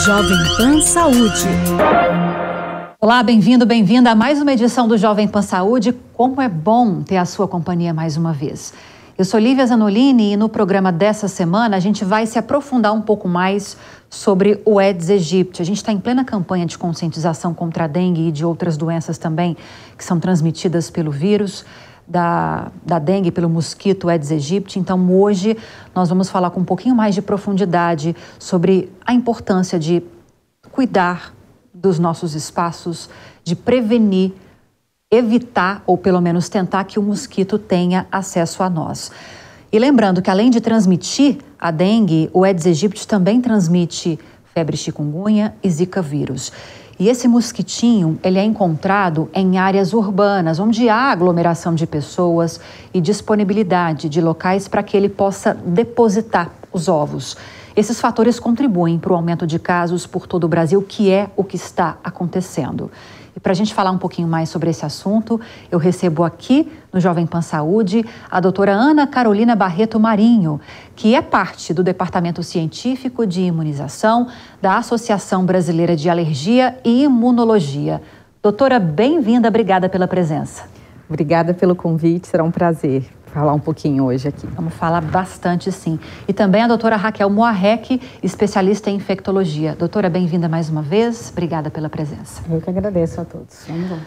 Jovem Pan Saúde. Olá, bem-vindo, bem-vinda a mais uma edição do Jovem Pan Saúde. Como é bom ter a sua companhia mais uma vez. Eu sou Lívia Zanolini e no programa dessa semana a gente vai se aprofundar um pouco mais sobre o Aedes aegypti. A gente está em plena campanha de conscientização contra a dengue e de outras doenças também que são transmitidas pelo vírus da dengue, pelo mosquito Aedes aegypti. Então hoje nós vamos falar com um pouquinho mais de profundidade sobre a importância de cuidar dos nossos espaços, de prevenir, evitar ou pelo menos tentar que o mosquito tenha acesso a nós. E lembrando que além de transmitir a dengue, o Aedes aegypti também transmite febre chikungunya e zika vírus. E esse mosquitinho, ele é encontrado em áreas urbanas, onde há aglomeração de pessoas e disponibilidade de locais para que ele possa depositar os ovos. Esses fatores contribuem para o aumento de casos por todo o Brasil, que é o que está acontecendo. E para a gente falar um pouquinho mais sobre esse assunto, eu recebo aqui no Jovem Pan Saúde a doutora Ana Carolina Barreto Marinho, que é parte do Departamento Científico de Imunização da Associação Brasileira de Alergia e Imunologia. Doutora, bem-vinda, obrigada pela presença. Obrigada pelo convite, será um prazer falar um pouquinho hoje aqui. Vamos falar bastante, sim. E também a doutora Raquel Moarec, especialista em infectologia. Doutora, bem-vinda mais uma vez. Obrigada pela presença. Eu que agradeço a todos. Vamos lá.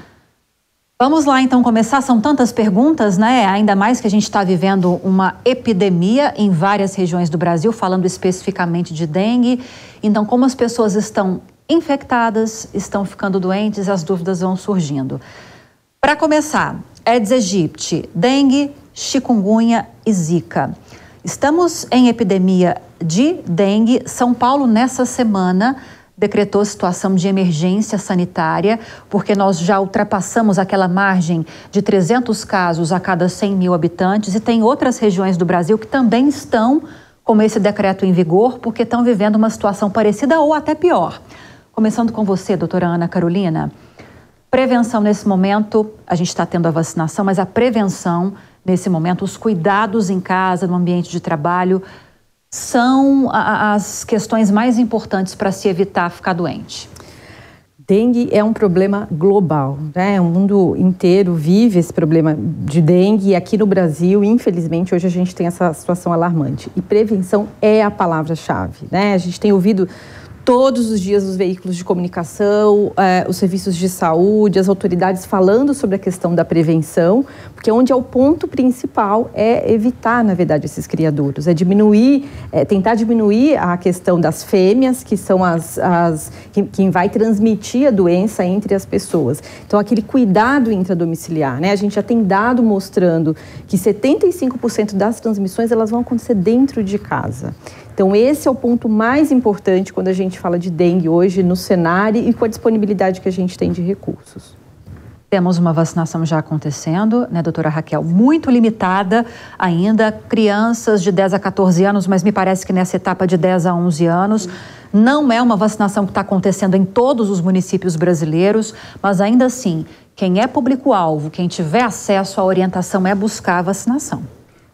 Vamos lá, então, começar. São tantas perguntas, né? Ainda mais que a gente está vivendo uma epidemia em várias regiões do Brasil, falando especificamente de dengue. Então, como as pessoas estão infectadas, estão ficando doentes, as dúvidas vão surgindo. Para começar, Aedes aegypti, dengue, chikungunya e zika. Estamos em epidemia de dengue. São Paulo, nessa semana, decretou situação de emergência sanitária, porque nós já ultrapassamos aquela margem de 300 casos a cada 100 mil habitantes e tem outras regiões do Brasil que também estão com esse decreto em vigor, porque estão vivendo uma situação parecida ou até pior. Começando com você, doutora Ana Carolina. Prevenção nesse momento, a gente está tendo a vacinação, mas a prevenção nesse momento, os cuidados em casa, no ambiente de trabalho, são as questões mais importantes para se evitar ficar doente. Dengue é um problema global, né? O mundo inteiro vive esse problema de dengue e aqui no Brasil, infelizmente, hoje a gente tem essa situação alarmante. E prevenção é a palavra-chave, né? A gente tem ouvido todos os dias os veículos de comunicação, os serviços de saúde, as autoridades falando sobre a questão da prevenção, porque onde é o ponto principal é evitar, na verdade, esses criadouros, é diminuir, tentar diminuir a questão das fêmeas, que são quem vai transmitir a doença entre as pessoas. Então, aquele cuidado intradomiciliar, né? A gente já tem dado mostrando que 75% das transmissões elas vão acontecer dentro de casa. Então, esse é o ponto mais importante quando a gente fala de dengue hoje no cenário e com a disponibilidade que a gente tem de recursos. Temos uma vacinação já acontecendo, né, doutora Raquel? Muito limitada ainda, crianças de 10 a 14 anos, mas me parece que nessa etapa de 10 a 11 anos, não é uma vacinação que está acontecendo em todos os municípios brasileiros, mas ainda assim, quem é público-alvo, quem tiver acesso à orientação é buscar a vacinação.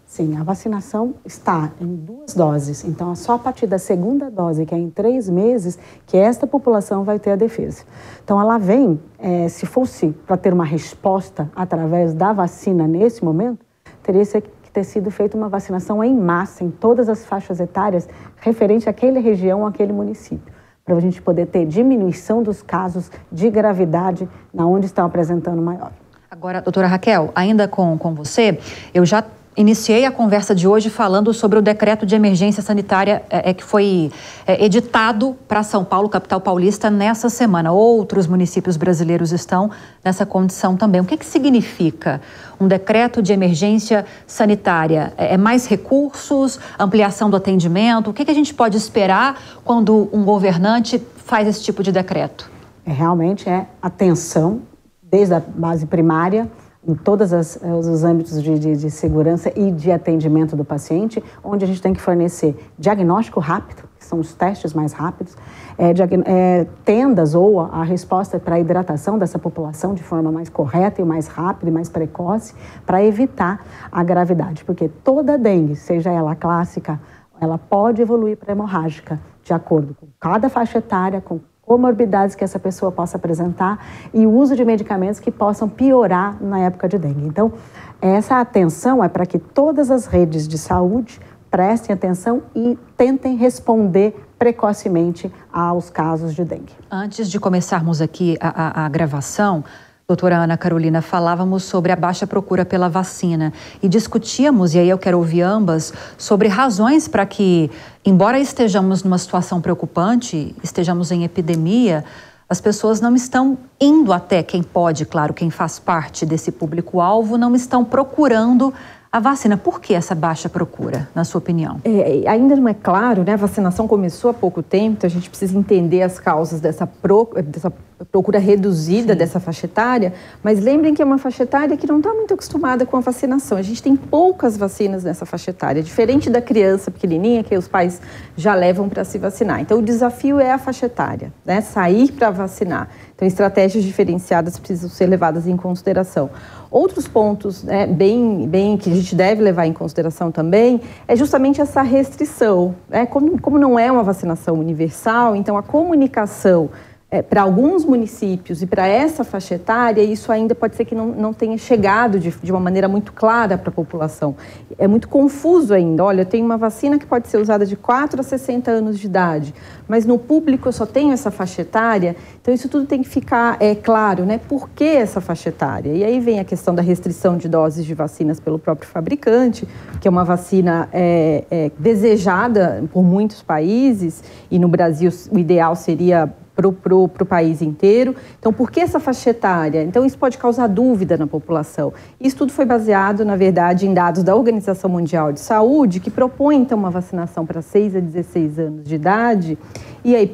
Sim, a vacinação está em 2 doses, então é só a partir da segunda dose, que é em 3 meses, que esta população vai ter a defesa. Então ela vem, se fosse para ter uma resposta através da vacina nesse momento, teria que ter sido feita uma vacinação em massa, em todas as faixas etárias, referente àquela região, àquele município, para a gente poder ter diminuição dos casos de gravidade na onde estão apresentando maior. Agora, doutora Raquel, ainda com você, eu já iniciei a conversa de hoje falando sobre o decreto de emergência sanitária que foi editado para São Paulo, capital paulista, nessa semana. Outros municípios brasileiros estão nessa condição também. O que significa um decreto de emergência sanitária? É mais recursos, ampliação do atendimento? O que a gente pode esperar quando um governante faz esse tipo de decreto? Realmente é atenção, desde a base primária, em todos os âmbitos de segurança e de atendimento do paciente, onde a gente tem que fornecer diagnóstico rápido, que são os testes mais rápidos, tendas ou a resposta para a hidratação dessa população de forma mais correta e mais rápida e mais precoce, para evitar a gravidade. Porque toda dengue, seja ela clássica ela pode evoluir para hemorrágica, de acordo com cada faixa etária, com comorbidades que essa pessoa possa apresentar e o uso de medicamentos que possam piorar na época de dengue. Então, essa atenção é para que todas as redes de saúde prestem atenção e tentem responder precocemente aos casos de dengue. Antes de começarmos aqui a gravação, doutora Ana Carolina, falávamos sobre a baixa procura pela vacina e discutíamos, e aí eu quero ouvir ambas, sobre razões para que, embora estejamos numa situação preocupante, estejamos em epidemia, as pessoas não estão indo até quem pode, claro, quem faz parte desse público-alvo, não estão procurando a vacina. Por que essa baixa procura, na sua opinião? Ainda não é claro, né? A vacinação começou há pouco tempo, então a gente precisa entender as causas dessa procura reduzida. Sim. Dessa faixa etária, mas lembrem que é uma faixa etária que não está muito acostumada com a vacinação. A gente tem poucas vacinas nessa faixa etária, diferente da criança pequenininha que os pais já levam para se vacinar. Então o desafio é a faixa etária, né? Sair para vacinar. Então estratégias diferenciadas precisam ser levadas em consideração. Outros pontos, né, bem que a gente deve levar em consideração também é justamente essa restrição, né? Como não é uma vacinação universal, então a comunicação para alguns municípios e para essa faixa etária, isso ainda pode ser que não tenha chegado de uma maneira muito clara para a população. É muito confuso ainda. Olha, eu tenho uma vacina que pode ser usada de 4 a 60 anos de idade, mas no público eu só tenho essa faixa etária, então isso tudo tem que ficar claro, né? Por que essa faixa etária? E aí vem a questão da restrição de doses de vacinas pelo próprio fabricante, que é uma vacina desejada por muitos países, e no Brasil o ideal seria para o país inteiro. Então, por que essa faixa etária? Então, isso pode causar dúvida na população. Isso tudo foi baseado, na verdade, em dados da Organização Mundial de Saúde, que propõe, então, uma vacinação para 6 a 16 anos de idade. E aí,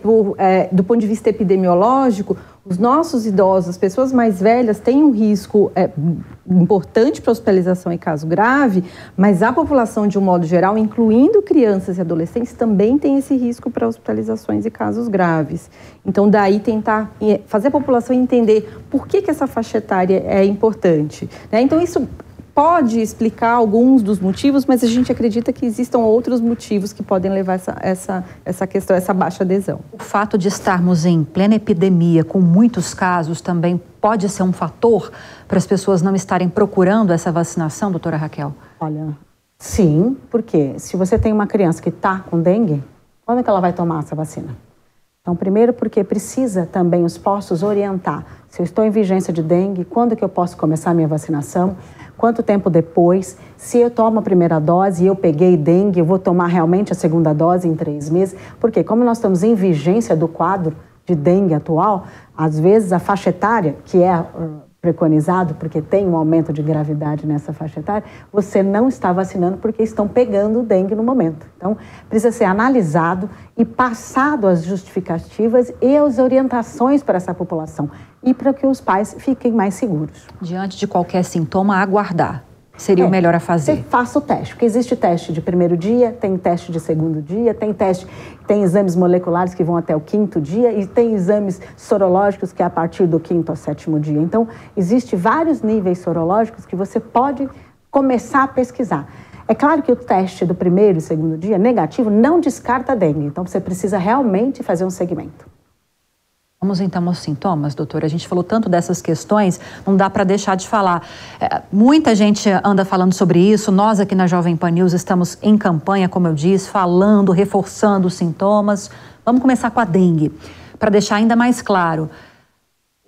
do ponto de vista epidemiológico, os nossos idosos, as pessoas mais velhas, têm um risco importante para hospitalização em caso grave, mas a população, de um modo geral, incluindo crianças e adolescentes, também tem esse risco para hospitalizações e casos graves. Então, daí tentar fazer a população entender por que essa faixa etária é importante, né? Então, isso pode explicar alguns dos motivos, mas a gente acredita que existam outros motivos que podem levar essa questão, essa baixa adesão. O fato de estarmos em plena epidemia, com muitos casos, também pode ser um fator para as pessoas não estarem procurando essa vacinação, doutora Raquel? Olha, sim, porque se você tem uma criança que está com dengue, quando é que ela vai tomar essa vacina? Então, primeiro porque precisa também os postos orientar. Se eu estou em vigência de dengue, quando que eu posso começar a minha vacinação? Quanto tempo depois? Se eu tomo a primeira dose e eu peguei dengue, eu vou tomar realmente a segunda dose em 3 meses? Porque como nós estamos em vigência do quadro de dengue atual, às vezes a faixa etária, que é preconizado, porque tem um aumento de gravidade nessa faixa etária, você não está vacinando porque estão pegando dengue no momento. Então, precisa ser analisado e passado as justificativas e as orientações para essa população e para que os pais fiquem mais seguros. Diante de qualquer sintoma, aguardar seria o melhor a fazer. Você faça o teste, porque existe teste de primeiro dia, tem teste de segundo dia, tem exames moleculares que vão até o 5º dia e tem exames sorológicos que é a partir do 5º ao 7º dia. Então, existe vários níveis sorológicos que você pode começar a pesquisar. É claro que o teste do primeiro e segundo dia negativo não descarta a dengue, então você precisa realmente fazer um segmento. Vamos então aos sintomas, doutora. A gente falou tanto dessas questões, não dá para deixar de falar. Muita gente anda falando sobre isso, nós aqui na Jovem Pan News estamos em campanha, como eu disse, falando, reforçando os sintomas. Vamos começar com a dengue, para deixar ainda mais claro.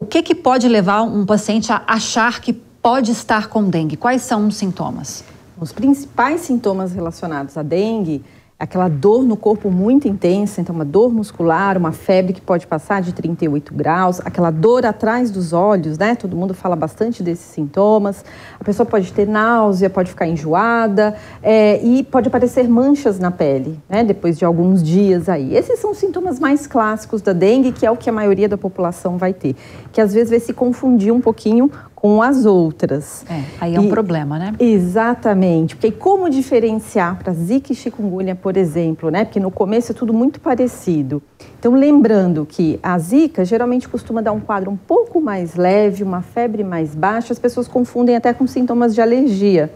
O que pode levar um paciente a achar que pode estar com dengue? Quais são os sintomas? Os principais sintomas relacionados à dengue, aquela dor no corpo muito intensa, então uma dor muscular, uma febre que pode passar de 38 graus, aquela dor atrás dos olhos, né? Todo mundo fala bastante desses sintomas. A pessoa pode ter náusea, pode ficar enjoada e pode aparecer manchas na pele, né? Depois de alguns dias aí. Esses são os sintomas mais clássicos da dengue, que é o que a maioria da população vai ter, que às vezes vai se confundir um pouquinho com as outras. Aí é um problema, né? Exatamente. Porque como diferenciar para Zika e chikungunya, por exemplo, né? Porque no começo é tudo muito parecido. Então, lembrando que a Zika geralmente costuma dar um quadro um pouco mais leve, uma febre mais baixa, as pessoas confundem até com sintomas de alergia.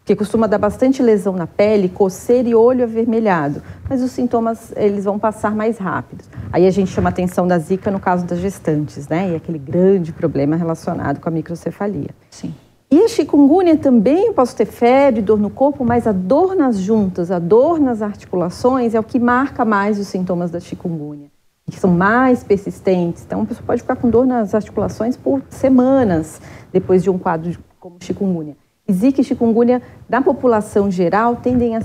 porque costuma dar bastante lesão na pele, coceira e olho avermelhado. Mas os sintomas, eles vão passar mais rápido. Aí a gente chama a atenção da zika no caso das gestantes, né? E aquele grande problema relacionado com a microcefalia. Sim. E a chikungunya também, eu posso ter febre, dor no corpo, mas a dor nas juntas, a dor nas articulações é o que marca mais os sintomas da chikungunya, que são mais persistentes. Então, a pessoa pode ficar com dor nas articulações por semanas depois de um quadro como chikungunya. E zika e chikungunya, da população geral, tendem a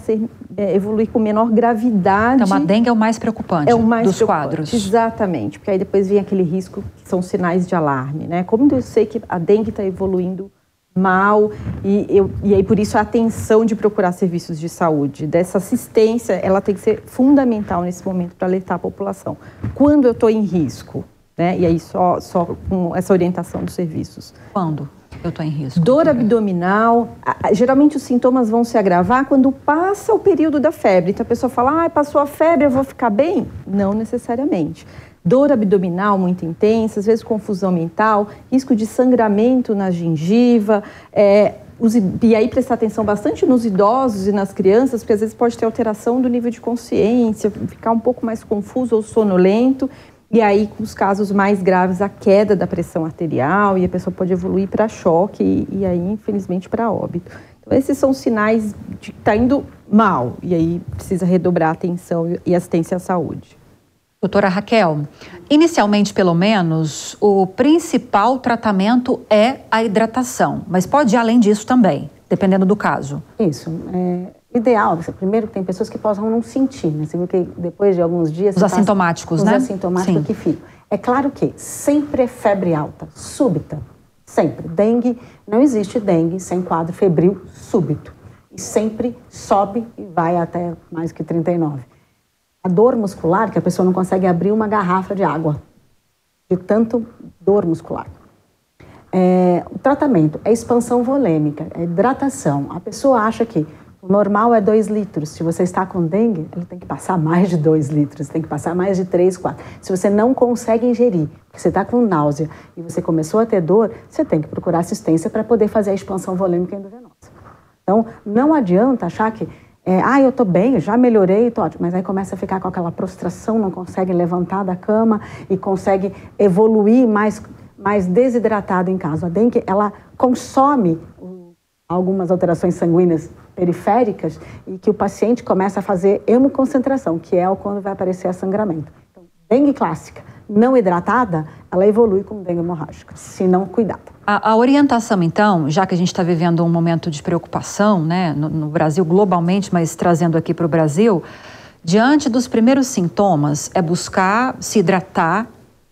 evoluir com menor gravidade. Então, a dengue é o mais preocupante dos quadros. Exatamente, porque aí depois vem aquele risco que são sinais de alarme, né? Como eu sei que a dengue está evoluindo mal, e aí por isso a atenção de procurar serviços de saúde, dessa assistência, ela tem que ser fundamental nesse momento para alertar a população. Quando eu estou em risco, né? E aí só com essa orientação dos serviços. Quando eu estou em risco? Dor abdominal, geralmente os sintomas vão se agravar quando passa o período da febre. Então a pessoa fala, passou a febre, eu vou ficar bem? Não necessariamente. Dor abdominal muito intensa, às vezes confusão mental, risco de sangramento na gengiva, e aí prestar atenção bastante nos idosos e nas crianças, porque às vezes pode ter alteração do nível de consciência, ficar um pouco mais confuso ou sonolento, e aí com os casos mais graves, a queda da pressão arterial, e a pessoa pode evoluir para choque e aí, infelizmente, para óbito. Então, esses são sinais de que está indo mal, e aí precisa redobrar a atenção e assistência à saúde. Doutora Raquel, inicialmente, pelo menos, o principal tratamento é a hidratação, mas pode ir além disso também, dependendo do caso. Isso. Ideal, primeiro tem pessoas que possam não sentir, né? Você viu que depois de alguns dias... Os assintomáticos, né? Os assintomáticos que ficam. É claro que sempre é febre alta, súbita, sempre. Dengue, não existe dengue sem quadro febril súbito. E sempre sobe e vai até mais que 39. A dor muscular, que a pessoa não consegue abrir uma garrafa de água, de tanto dor muscular. O tratamento é expansão volêmica, é hidratação. A pessoa acha que o normal é 2 litros. Se você está com dengue, ele tem que passar mais de 2 litros, tem que passar mais de 3, 4. Se você não consegue ingerir, porque você está com náusea e você começou a ter dor, você tem que procurar assistência para poder fazer a expansão volêmica endovenosa. Então, não adianta achar que eu estou bem, já melhorei, estou ótimo. Mas aí começa a ficar com aquela prostração, não consegue levantar da cama e consegue evoluir mais desidratado em casa. A dengue, ela consome algumas alterações sanguíneas periféricas e que o paciente começa a fazer hemoconcentração, que é quando vai aparecer a sangramento. Então, dengue clássica, não hidratada, ela evolui com dengue hemorrágica, se não cuidada. A orientação, então, já que a gente está vivendo um momento de preocupação, né, no Brasil globalmente, mas trazendo aqui para o Brasil, diante dos primeiros sintomas, é buscar se hidratar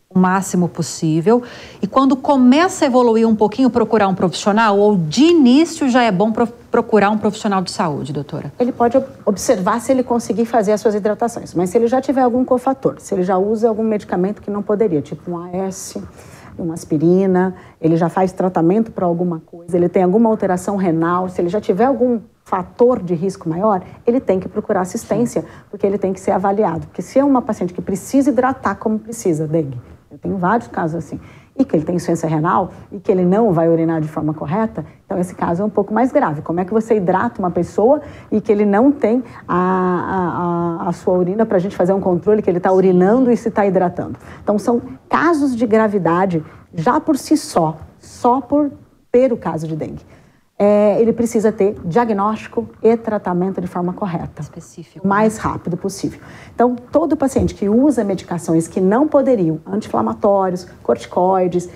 o máximo possível e quando começa a evoluir um pouquinho, procurar um profissional, ou de início já é bom procurar um profissional de saúde, doutora? Ele pode observar se ele conseguir fazer as suas hidratações, mas se ele já tiver algum cofator, se ele já usa algum medicamento que não poderia, tipo um AS, uma aspirina, ele já faz tratamento para alguma coisa, ele tem alguma alteração renal, se ele já tiver algum fator de risco maior, ele tem que procurar assistência, porque ele tem que ser avaliado. Porque se é uma paciente que precisa hidratar como precisa, dengue, eu tenho vários casos assim, e que ele tem insuficiência renal e que ele não vai urinar de forma correta, então esse caso é um pouco mais grave. Como é que você hidrata uma pessoa e que ele não tem a sua urina para a gente fazer um controle que ele está urinando e se está hidratando? Então são casos de gravidade já por si só por ter o caso de dengue. Ele precisa ter diagnóstico e tratamento de forma correta. Específico. O mais rápido possível. Então, todo paciente que usa medicações que não poderiam, anti-inflamatórios, corticoides,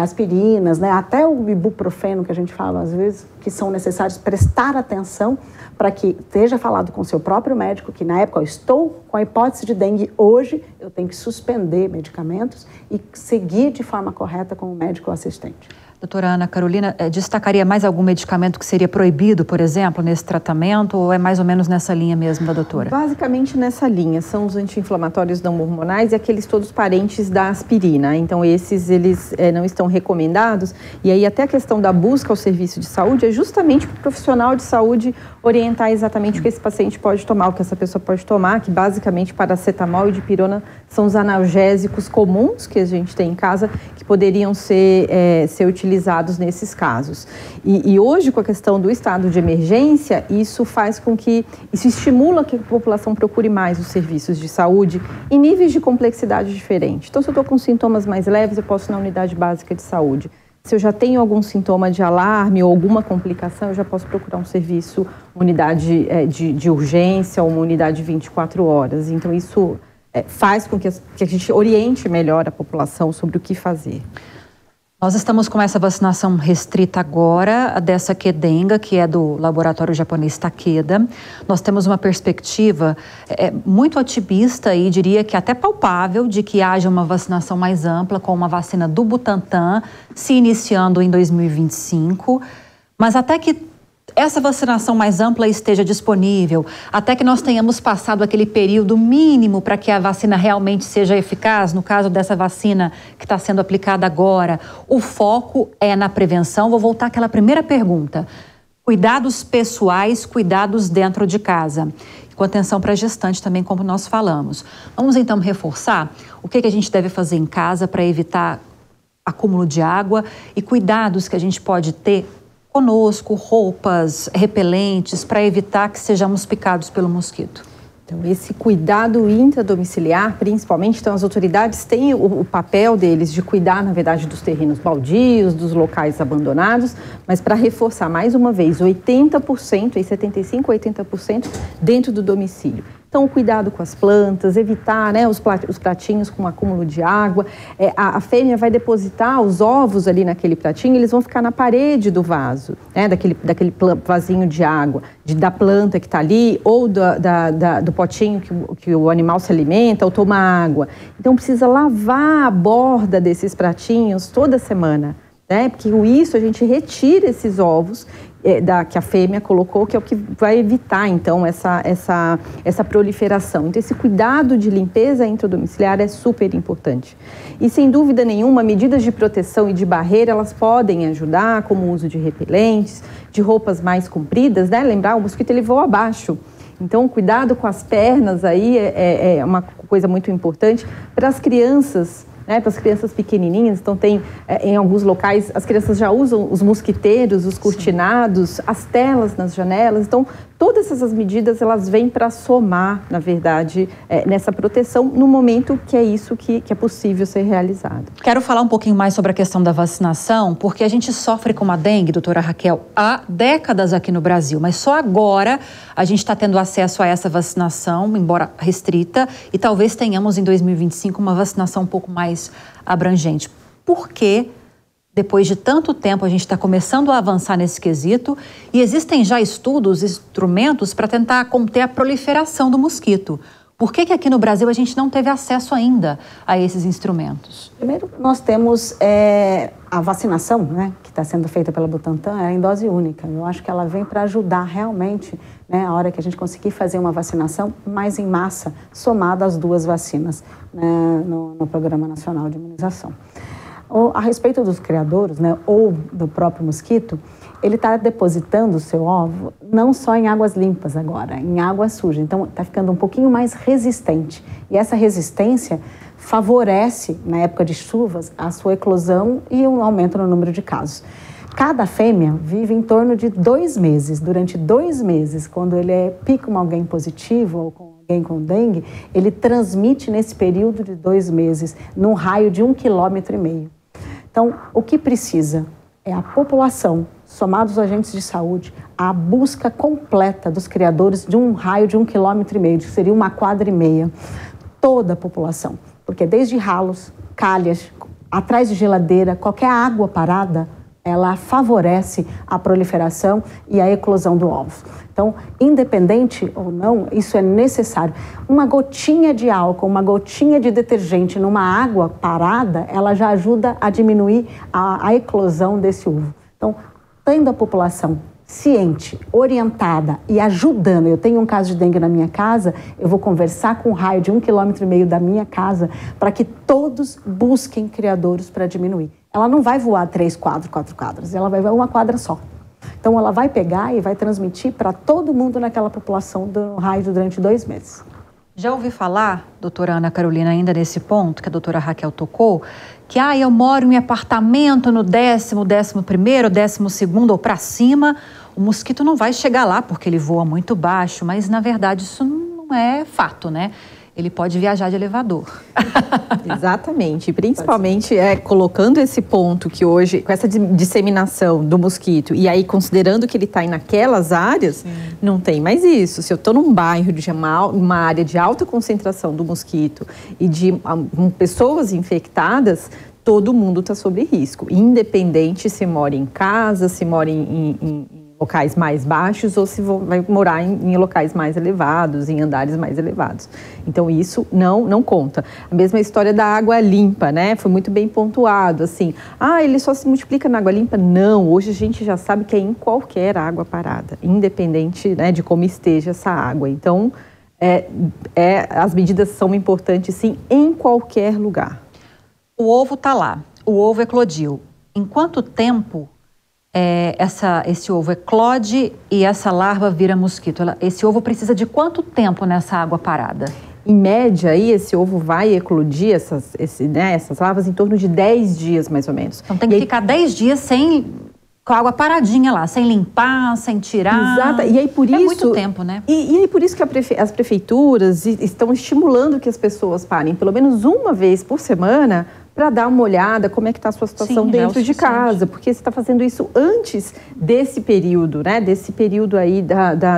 aspirinas, né, até o ibuprofeno que a gente fala às vezes, que são necessários, prestar atenção para que esteja falado com o seu próprio médico, que na época eu estou com a hipótese de dengue hoje, eu tenho que suspender medicamentos e seguir de forma correta com o médico assistente. Doutora Ana Carolina, destacaria mais algum medicamento que seria proibido, por exemplo, nesse tratamento, ou é mais ou menos nessa linha mesmo da doutora? Basicamente nessa linha, são os anti-inflamatórios não hormonais e aqueles todos parentes da aspirina. Então esses, eles não estão recomendados, e aí até a questão da busca ao serviço de saúde é justamente para o profissional de saúde orientar exatamente o que esse paciente pode tomar, o que essa pessoa pode tomar, que basicamente paracetamol e dipirona são os analgésicos comuns que a gente tem em casa, que poderiam ser utilizados utilizados nesses casos. E hoje, com a questão do estado de emergência, isso faz com que, isso estimula que a população procure mais os serviços de saúde em níveis de complexidade diferentes. Então, se eu estou com sintomas mais leves, eu posso ir na unidade básica de saúde. Se eu já tenho algum sintoma de alarme ou alguma complicação, eu já posso procurar um serviço, uma unidade de urgência ou uma unidade de 24 horas. Então, isso faz com que a gente oriente melhor a população sobre o que fazer. Nós estamos com essa vacinação restrita agora, dessa Qdenga, que é do laboratório japonês Takeda. Nós temos uma perspectiva muito otimista e diria que até palpável de que haja uma vacinação mais ampla com uma vacina do Butantan se iniciando em 2025. Mas até que essa vacinação mais ampla esteja disponível, até que nós tenhamos passado aquele período mínimo para que a vacina realmente seja eficaz, no caso dessa vacina que está sendo aplicada agora, o foco é na prevenção. Vou voltar àquela primeira pergunta. Cuidados pessoais, cuidados dentro de casa. Com atenção para a gestante também, como nós falamos. Vamos então reforçar o que a gente deve fazer em casa para evitar acúmulo de água e cuidados que a gente pode ter conosco, roupas repelentes, para evitar que sejamos picados pelo mosquito. Então, esse cuidado intradomiciliar, principalmente, então as autoridades têm o papel deles de cuidar, na verdade, dos terrenos baldios, dos locais abandonados, mas para reforçar mais uma vez, 80%, 75% a 80% dentro do domicílio. Então, o cuidado com as plantas, evitar os pratinhos com acúmulo de água. A fêmea vai depositar os ovos ali naquele pratinho, eles vão ficar na parede do vaso, daquele vasinho de água, da planta que está ali, ou do potinho que o animal se alimenta, ou toma água. Então, precisa lavar a borda desses pratinhos toda semana, porque com isso a gente retira esses ovos que a fêmea colocou, que é o que vai evitar, então, essa proliferação. Então, esse cuidado de limpeza intradomiciliar é super importante. E, sem dúvida nenhuma, medidas de proteção e de barreira, elas podem ajudar, como o uso de repelentes, de roupas mais compridas, Lembrar, o mosquito, ele voa abaixo. Então, cuidado com as pernas aí é uma coisa muito importante. Para as crianças, para as crianças pequenininhas, então tem em alguns locais, as crianças já usam os mosquiteiros, os cortinados, as telas nas janelas. Então, todas essas medidas, elas vêm para somar, na verdade, nessa proteção, no momento que é isso que é possível ser realizado. Quero falar um pouquinho mais sobre a questão da vacinação, porque a gente sofre com a dengue, doutora Raquel, há décadas aqui no Brasil, mas só agora a gente está tendo acesso a essa vacinação, embora restrita, e talvez tenhamos em 2025 uma vacinação um pouco mais abrangente. Por que, depois de tanto tempo, a gente está começando a avançar nesse quesito e existem já estudos, instrumentos para tentar conter a proliferação do mosquito? Por que aqui no Brasil a gente não teve acesso ainda a esses instrumentos? Primeiro, nós temos a vacinação, que está sendo feita pela Butantan, em dose única. Eu acho que ela vem para ajudar realmente, a hora que a gente conseguir fazer uma vacinação mais em massa, somada às duas vacinas, no Programa Nacional de Imunização. A respeito dos criadouros, ou do próprio mosquito, ele está depositando o seu ovo não só em águas limpas agora, em água suja. Então, está ficando um pouquinho mais resistente. E essa resistência favorece, na época de chuvas, a sua eclosão e um aumento no número de casos. Cada fêmea vive em torno de 2 meses. Durante 2 meses, quando ele pica com alguém positivo ou com alguém com dengue, ele transmite nesse período de 2 meses, num raio de 1,5 km. Então, o que precisa é a população, somados os agentes de saúde, a busca completa dos criadores de um raio de 1,5 km, que seria 1,5 quadras. Toda a população, porque desde ralos, calhas, atrás de geladeira, qualquer água parada, ela favorece a proliferação e a eclosão do ovo. Então, independente ou não, isso é necessário. Uma gotinha de álcool, uma gotinha de detergente numa água parada, ela já ajuda a diminuir a eclosão desse ovo. Então, tendo a população ciente, orientada e ajudando. Eu tenho um caso de dengue na minha casa, eu vou conversar com um raio de 1,5 km da minha casa para que todos busquem criadouros para diminuir. Ela não vai voar 3 quadras, 4 quadras, ela vai voar 1 quadra só. Então, ela vai pegar e vai transmitir para todo mundo naquela população do raio durante 2 meses. Já ouvi falar, doutora Ana Carolina, ainda nesse ponto que a doutora Raquel tocou, que eu moro em apartamento no 10º, 11º, 12º ou para cima, o mosquito não vai chegar lá porque ele voa muito baixo, mas na verdade isso não é fato, né? Ele pode viajar de elevador. Exatamente, principalmente colocando esse ponto que hoje, com essa disseminação do mosquito, e aí considerando que ele está naquelas áreas, não tem mais isso. Se eu estou num bairro de uma área de alta concentração do mosquito e de pessoas infectadas, todo mundo está sob risco, independente se mora em casa, se mora em locais mais baixos ou se vai morar em locais mais elevados, em andares mais elevados. Então, isso não conta. A mesma história da água limpa, né? Foi muito bem pontuado, assim. Ele só se multiplica na água limpa? Não, hoje a gente já sabe que é em qualquer água parada, independente, né, de como esteja essa água. Então, as medidas são importantes, sim, em qualquer lugar. O ovo está lá, o ovo eclodiu. Em quanto tempo esse ovo eclode e essa larva vira mosquito? Esse ovo precisa de quanto tempo nessa água parada? Em média, aí, esse ovo vai eclodir, essas larvas, em torno de 10 dias, mais ou menos. Então tem que ficar 10 dias com a água paradinha lá, sem limpar, sem tirar. Exato. E aí, por isso, muito tempo, né? E aí, por isso que as prefeituras estão estimulando que as pessoas parem pelo menos uma vez por semana para dar uma olhada como é que está a sua situação dentro de casa, porque você está fazendo isso antes desse período, né? Desse período aí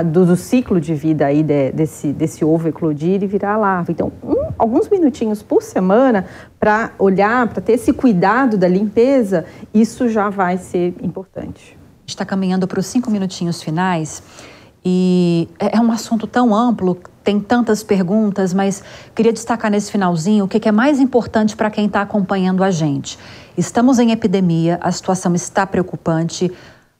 do ciclo de vida aí desse ovo eclodir e virar larva. Então, alguns minutinhos por semana para olhar, para ter esse cuidado da limpeza, isso já vai ser importante. A gente está caminhando para os 5 minutinhos finais e é um assunto tão amplo, tem tantas perguntas, mas queria destacar nesse finalzinho o que é mais importante para quem está acompanhando a gente. Estamos em epidemia, a situação está preocupante,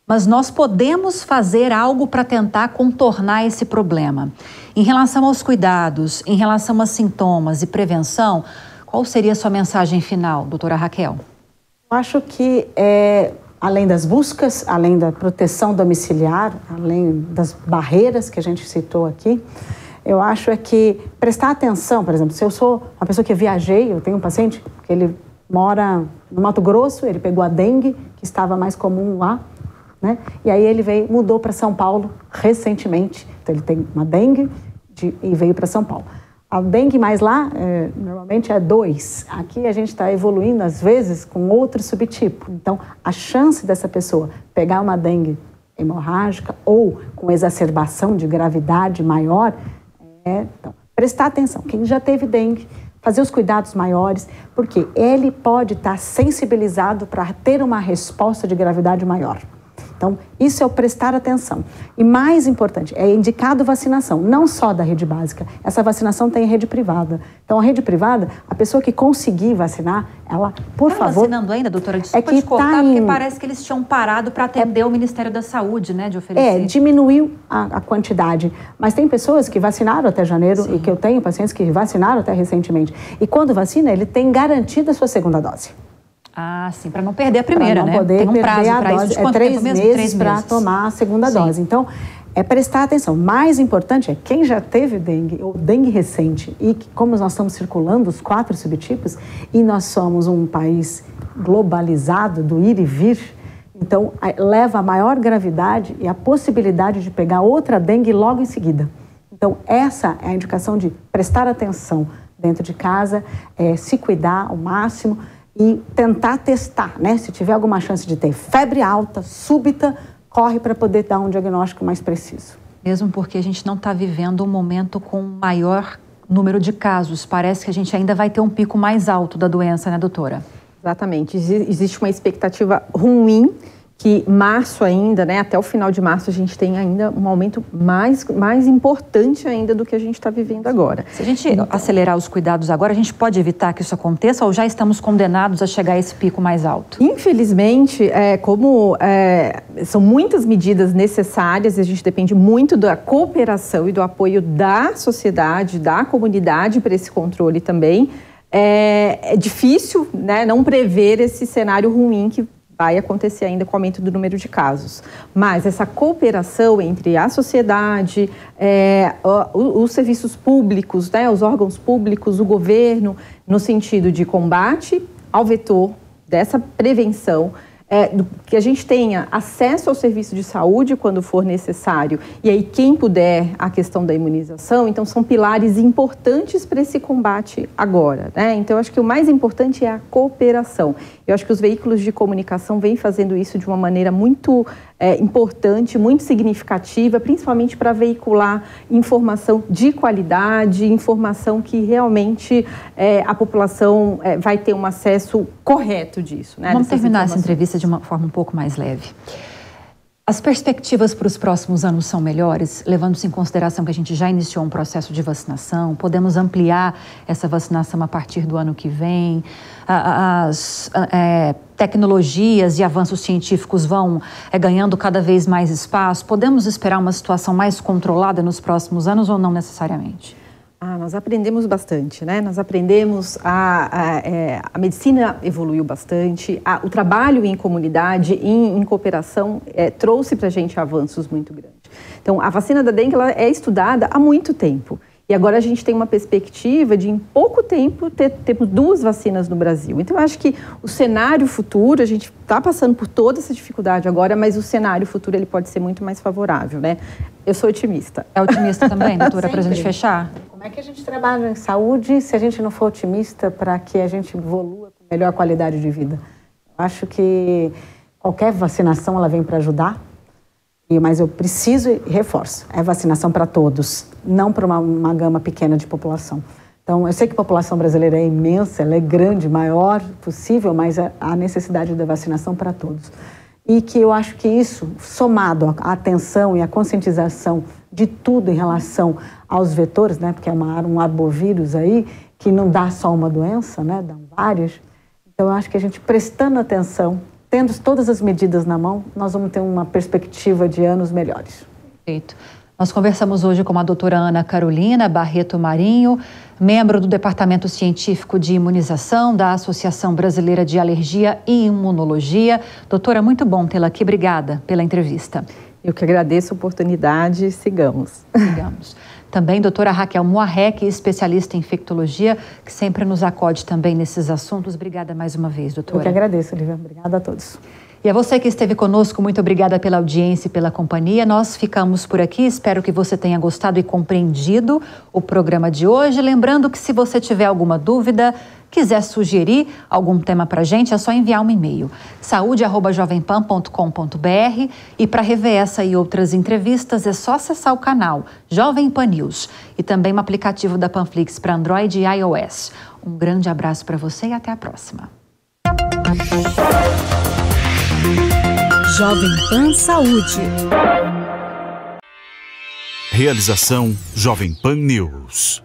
mas nós podemos fazer algo para tentar contornar esse problema. Em relação aos cuidados, em relação a sintomas e prevenção, qual seria a sua mensagem final, doutora Raquel? Eu acho que além das buscas, além da proteção domiciliar, além das barreiras que a gente citou aqui, eu acho que prestar atenção, por exemplo, se eu sou uma pessoa que viajei, eu tenho um paciente que ele mora no Mato Grosso, ele pegou a dengue, que estava mais comum lá, né? E aí ele mudou para São Paulo recentemente, então ele tem uma dengue e veio para São Paulo. A dengue mais lá, normalmente é 2. Aqui a gente está evoluindo, às vezes, com outro subtipo. Então, a chance dessa pessoa pegar uma dengue hemorrágica ou com exacerbação de gravidade maior, então, prestar atenção. Quem já teve dengue, fazer os cuidados maiores, porque ele pode estar sensibilizado para ter uma resposta de gravidade maior. Então, isso é o prestar atenção. E mais importante, é indicado vacinação, não só da rede básica. Essa vacinação tem rede privada. Então, a rede privada, a pessoa que conseguir vacinar, ela, por favor... Está vacinando ainda, doutora? Desculpa te cortar, porque parece que eles tinham parado para atender o Ministério da Saúde, né, de oferecer. Diminuiu a quantidade. Mas tem pessoas que vacinaram até janeiro. Sim. E que eu tenho pacientes que vacinaram até recentemente. E quando vacina, ele tem garantida a sua segunda dose. Ah, sim, para não perder a primeira, né? Para não poder tem um prazo perder a dose. Isso. De 3 meses para tomar a segunda dose. Então, prestar atenção. Mais importante é quem já teve dengue ou dengue recente e que, como nós estamos circulando os 4 subtipos e nós somos um país globalizado do ir e vir, então leva a maior gravidade e a possibilidade de pegar outra dengue logo em seguida. Então, essa é a indicação de prestar atenção dentro de casa, se cuidar ao máximo e tentar testar, né? Se tiver alguma chance de ter febre alta, súbita, corre para poder dar um diagnóstico mais preciso. Mesmo porque a gente não está vivendo um momento com maior número de casos. Parece que a gente ainda vai ter um pico mais alto da doença, né, doutora? Exatamente. Existe uma expectativa ruim que março ainda, né, até o final de março, a gente tem ainda um aumento mais importante ainda do que a gente está vivendo agora. Se a gente acelerar os cuidados agora, a gente pode evitar que isso aconteça ou já estamos condenados a chegar a esse pico mais alto? Infelizmente, são muitas medidas necessárias, a gente depende muito da cooperação e do apoio da sociedade, da comunidade para esse controle também. É difícil, né, não prever esse cenário ruim que vai acontecer ainda com o aumento do número de casos. Mas essa cooperação entre a sociedade, os serviços públicos, né, os órgãos públicos, o governo, no sentido de combate ao vetor, dessa prevenção, que a gente tenha acesso ao serviço de saúde quando for necessário, e aí quem puder, a questão da imunização, então são pilares importantes para esse combate agora, né? Então eu acho que o mais importante é a cooperação. Eu acho que os veículos de comunicação vêm fazendo isso de uma maneira muito importante, muito significativa, principalmente para veicular informação de qualidade, informação que realmente a população vai ter um acesso correto disso, né? Vamos terminar essa entrevista de uma forma um pouco mais leve. As perspectivas para os próximos anos são melhores, levando-se em consideração que a gente já iniciou um processo de vacinação, podemos ampliar essa vacinação a partir do ano que vem, as tecnologias e avanços científicos vão ganhando cada vez mais espaço, podemos esperar uma situação mais controlada nos próximos anos ou não necessariamente? Nós aprendemos bastante, né? Nós aprendemos, a medicina evoluiu bastante, o trabalho em comunidade, em cooperação, trouxe para a gente avanços muito grandes. Então, a vacina da dengue ela é estudada há muito tempo. E agora a gente tem uma perspectiva de, em pouco tempo, termos 2 vacinas no Brasil. Então, eu acho que o cenário futuro, a gente está passando por toda essa dificuldade agora, mas o cenário futuro ele pode ser muito mais favorável, né? Eu sou otimista. É otimista também, doutora, para a gente fechar? Como é que a gente trabalha em saúde se a gente não for otimista para que a gente evolua com melhor qualidade de vida? Eu acho que qualquer vacinação ela vem para ajudar, mas eu preciso e reforço, é vacinação para todos, não para uma gama pequena de população. Então, eu sei que a população brasileira é imensa, ela é grande, maior possível, mas a necessidade da vacinação para todos. E que eu acho que isso, somado à atenção e à conscientização de tudo em relação aos vetores, né, porque é um arbovírus aí, que não dá só uma doença, né, dão várias. Então, eu acho que a gente prestando atenção, tendo todas as medidas na mão, nós vamos ter uma perspectiva de anos melhores. Perfeito. Nós conversamos hoje com a doutora Ana Carolina Barreto Marinho, membro do Departamento Científico de Imunização da Associação Brasileira de Alergia e Imunologia. Doutora, muito bom tê-la aqui. Obrigada pela entrevista. Eu que agradeço a oportunidade. Sigamos. Sigamos. Também doutora Raquel Moarec, especialista em infectologia, que sempre nos acode também nesses assuntos. Obrigada mais uma vez, doutora. Eu que agradeço, Lívia. Obrigada a todos. E a você que esteve conosco, muito obrigada pela audiência e pela companhia. Nós ficamos por aqui. Espero que você tenha gostado e compreendido o programa de hoje. Lembrando que se você tiver alguma dúvida, quiser sugerir algum tema para a gente, é só enviar um e-mail, saude@jovempan.com.br, e para rever essa e outras entrevistas é só acessar o canal Jovem Pan News e também o aplicativo da Panflix para Android e iOS. Um grande abraço para você e até a próxima. Jovem Pan Saúde. Realização Jovem Pan News.